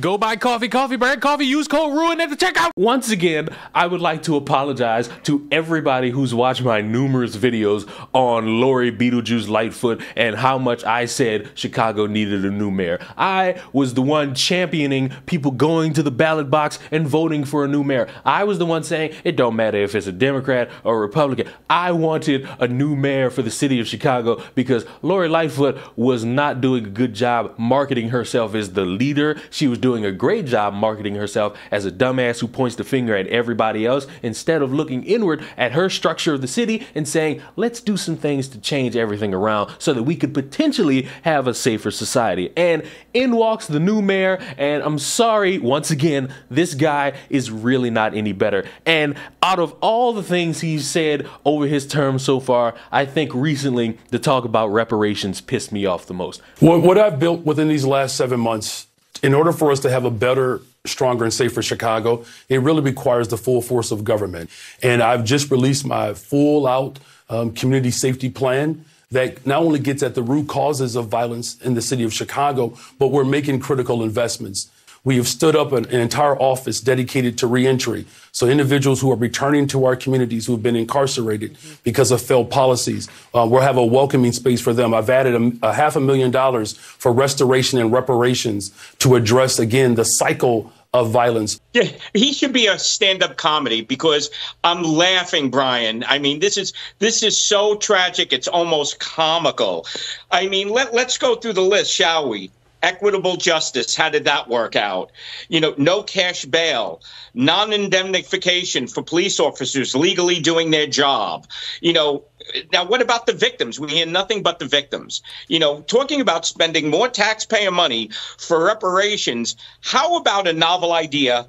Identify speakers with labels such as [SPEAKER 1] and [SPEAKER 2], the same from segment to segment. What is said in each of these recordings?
[SPEAKER 1] Go buy coffee, brand coffee, use code RUIN at the checkout. Once again, I would like to apologize to everybody who's watched my numerous videos on Lori Beetlejuice Lightfoot and how much I said Chicago needed a new mayor. I was the one championing people going to the ballot box and voting for a new mayor. I was the one saying it don't matter if it's a Democrat or a Republican. I wanted a new mayor for the city of Chicago because Lori Lightfoot was not doing a good job marketing herself as the leader. She was doing a great job marketing herself as a dumbass who points the finger at everybody else instead of looking inward at her structure of the city and saying, let's do some things to change everything around so that we could potentially have a safer society. And in walks the new mayor, and I'm sorry, once again, this guy is really not any better. And out of all the things he's said over his term so far, I think recently the talk about reparations pissed me off the most.
[SPEAKER 2] What I've built within these last 7 months, in order for us to have a better, stronger, and safer Chicago, it really requires the full force of government. And I've just released my full-out community safety plan that not only gets at the root causes of violence in the city of Chicago, but we're making critical investments. We have stood up an entire office dedicated to reentry. So individuals who are returning to our communities who have been incarcerated because of failed policies, we'll have a welcoming space for them. I've added a $500,000 for restoration and reparations to address, again, the cycle of violence.
[SPEAKER 3] Yeah, he should be a stand-up comedy because I'm laughing, Brian. I mean, this is so tragic. It's almost comical. I mean, let's go through the list, shall we? Equitable justice, how did that work out? You know, no cash bail, non-indemnification for police officers legally doing their job. You know, now what about the victims? We hear nothing but the victims. You know, talking about spending more taxpayer money for reparations, how about a novel idea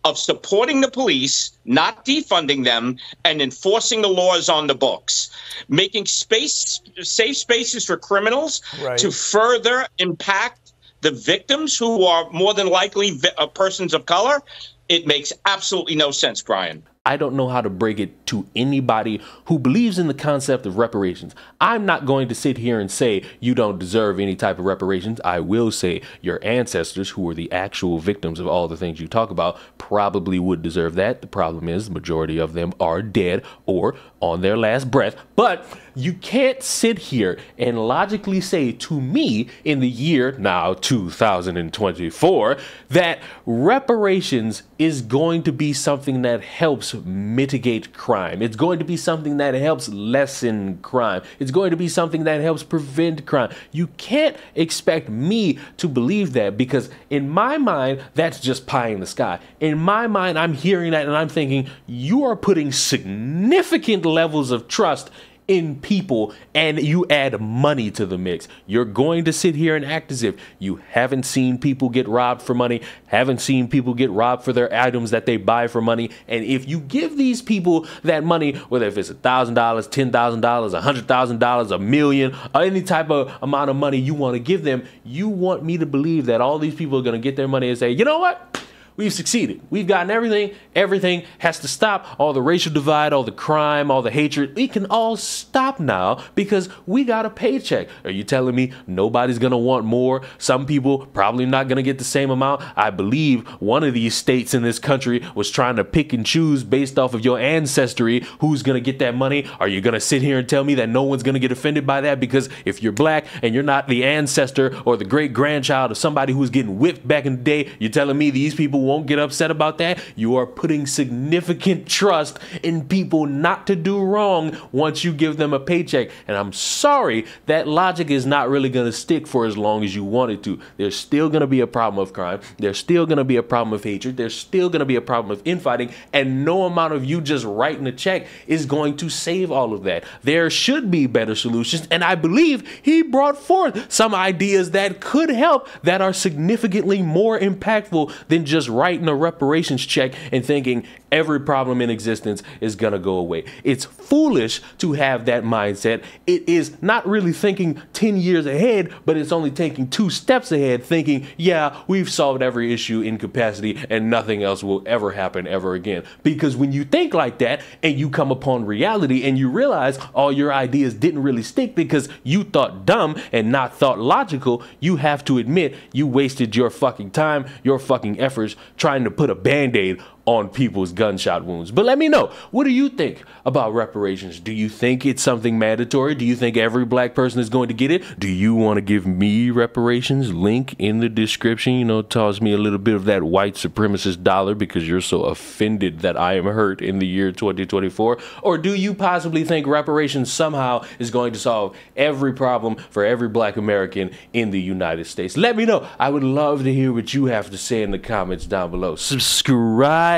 [SPEAKER 3] of supporting the police, not defunding them, and enforcing the laws on the books, making safe spaces for criminals to further impact the victims who are more than likely persons of color? It makes absolutely no sense, Brian.
[SPEAKER 1] I don't know how to break it to anybody who believes in the concept of reparations. I'm not going to sit here and say you don't deserve any type of reparations. I will say your ancestors, who were the actual victims of all the things you talk about, probably would deserve that. The problem is the majority of them are dead or on their last breath. But you can't sit here and logically say to me in the year now 2024 that reparations is going to be something that helps mitigate crime. It's going to be something that helps lessen crime. It's going to be something that helps prevent crime. You can't expect me to believe that because in my mind, that's just pie in the sky. In my mind, I'm hearing that and I'm thinking you are putting significant levels of trust in people and you add money to the mix. You're going to sit here and act as if you haven't seen people get robbed for money, haven't seen people get robbed for their items that they buy for money. And if you give these people that money, whether if it's $1,000, $10,000, $100,000, $1 million, or any type of amount of money you want to give them, you want me to believe that all these people are going to get their money and say, you know what? We've succeeded. We've gotten everything. Everything has to stop. All the racial divide, all the crime, all the hatred. It can all stop now because we got a paycheck. Are you telling me nobody's going to want more? Some people probably not going to get the same amount. I believe one of these states in this country was trying to pick and choose based off of your ancestry who's going to get that money. Are you going to sit here and tell me that no one's going to get offended by that? Because if you're black and you're not the ancestor or the great grandchild of somebody who was getting whipped back in the day, you're telling me these people won't get upset about that? You are putting significant trust in people not to do wrong once you give them a paycheck. And I'm sorry, that logic is not really going to stick for as long as you want it to. There's still going to be a problem of crime. There's still going to be a problem of hatred. There's still going to be a problem of infighting. And no amount of you just writing a check is going to save all of that. There should be better solutions. And I believe he brought forth some ideas that could help, that are significantly more impactful than just writing a reparations check and thinking every problem in existence is going to go away. It's foolish to have that mindset. It is not really thinking 10 years ahead, but it's only taking 2 steps ahead, thinking, yeah, we've solved every issue in capacity and nothing else will ever happen ever again. Because when you think like that and you come upon reality and you realize all your ideas didn't really stick because you thought dumb and not thought logical, you have to admit you wasted your fucking time, your fucking efforts trying to put a band-aid on people's gunshot wounds. But let me know, what do you think about reparations? Do you think it's something mandatory? Do you think every black person is going to get it? Do you want to give me reparations? Link in the description. You know, toss me a little bit of that white supremacist dollar because you're so offended that I am hurt in the year 2024. Or do you possibly think reparations somehow is going to solve every problem for every black American in the United States? Let me know. I would love to hear what you have to say in the comments down below. Subscribe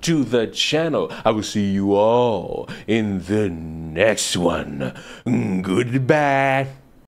[SPEAKER 1] to the channel. I will see you all in the next one. Goodbye.